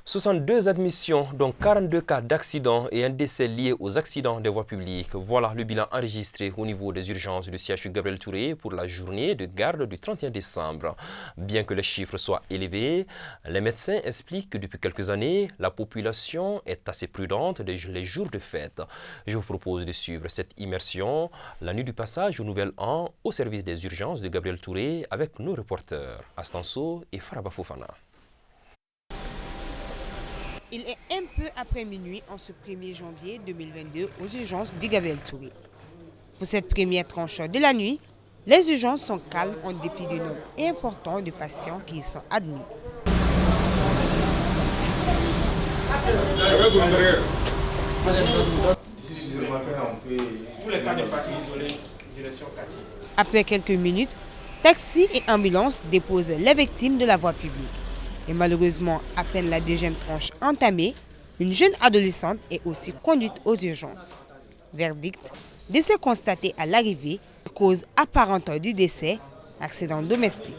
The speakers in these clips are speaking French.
62 admissions, dont 42 cas d'accidents et un décès lié aux accidents des voies publiques. Voilà le bilan enregistré au niveau des urgences du CHU Gabriel Touré pour la journée de garde du 31 décembre. Bien que les chiffres soient élevés, les médecins expliquent que depuis quelques années, la population est assez prudente les jours de fête. Je vous propose de suivre cette immersion la nuit du passage au Nouvel An au service des urgences de Gabriel Touré avec nos reporters Astanso et Faraba Fofana. Il est un peu après minuit en ce 1er janvier 2022 aux urgences du Gabriel Touré. Pour cette première tranche de la nuit, les urgences sont calmes en dépit du nombre important de patients qui y sont admis. Après quelques minutes, taxis et ambulances déposent les victimes de la voie publique. Et malheureusement, à peine la deuxième tranche entamée, une jeune adolescente est aussi conduite aux urgences. Verdict, décès constaté à l'arrivée, cause apparente du décès, accident domestique.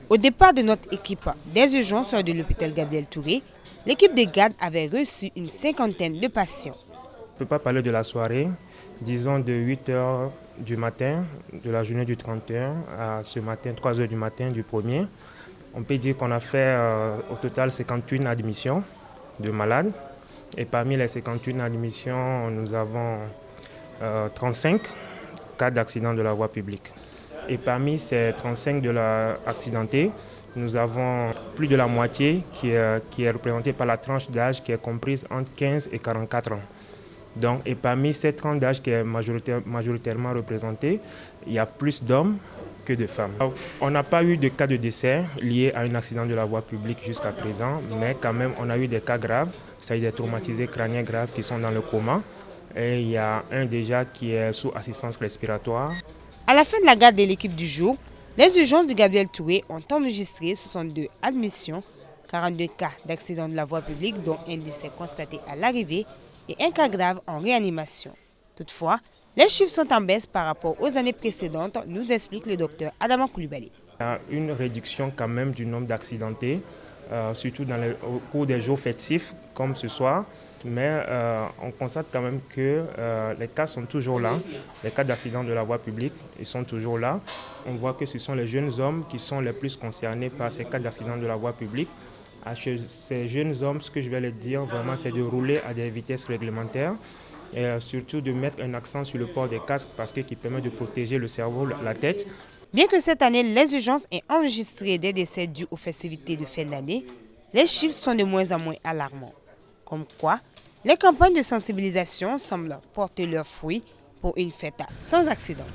Au départ de notre équipe des urgences de l'hôpital Gabriel Touré, l'équipe de garde avait reçu une cinquantaine de patients. Je ne peux pas parler de la soirée, disons de 8 h du matin, de la journée du 31 à ce matin, 3 h du matin du 1er. On peut dire qu'on a fait au total 51 admissions de malades. Et parmi les 51 admissions, nous avons 35 cas d'accident de la voie publique. Et parmi ces 35 de accidentés, nous avons plus de la moitié qui est représentée par la tranche d'âge qui est comprise entre 15 et 44 ans. Donc, et parmi ces tranches d'âge qui est majoritairement représentée, il y a plus d'hommes que de femmes. On n'a pas eu de cas de décès liés à un accident de la voie publique jusqu'à présent, mais quand même on a eu des cas graves, c'est-à-dire des traumatisés crâniens graves qui sont dans le coma. Et il y a un déjà qui est sous assistance respiratoire. À la fin de la garde de l'équipe du jour, les urgences de Gabriel Touré ont enregistré 62 admissions, 42 cas d'accident de la voie publique, dont un décès constaté à l'arrivée et un cas grave en réanimation. Toutefois, les chiffres sont en baisse par rapport aux années précédentes, nous explique le docteur Adama Koulibaly. Il y a une réduction quand même du nombre d'accidentés, surtout au cours des jours festifs comme ce soir. Mais on constate quand même que les cas sont toujours là, les cas d'accident de la voie publique, ils sont toujours là. On voit que ce sont les jeunes hommes qui sont les plus concernés par ces cas d'accident de la voie publique. À ces jeunes hommes, ce que je vais leur dire vraiment, c'est de rouler à des vitesses réglementaires et surtout de mettre un accent sur le port des casques parce qu'il permet de protéger le cerveau, la tête. Bien que cette année, les urgences aient enregistré des décès dus aux festivités de fin d'année, les chiffres sont de moins en moins alarmants. Comme quoi, les campagnes de sensibilisation semblent porter leurs fruits pour une fête sans accident.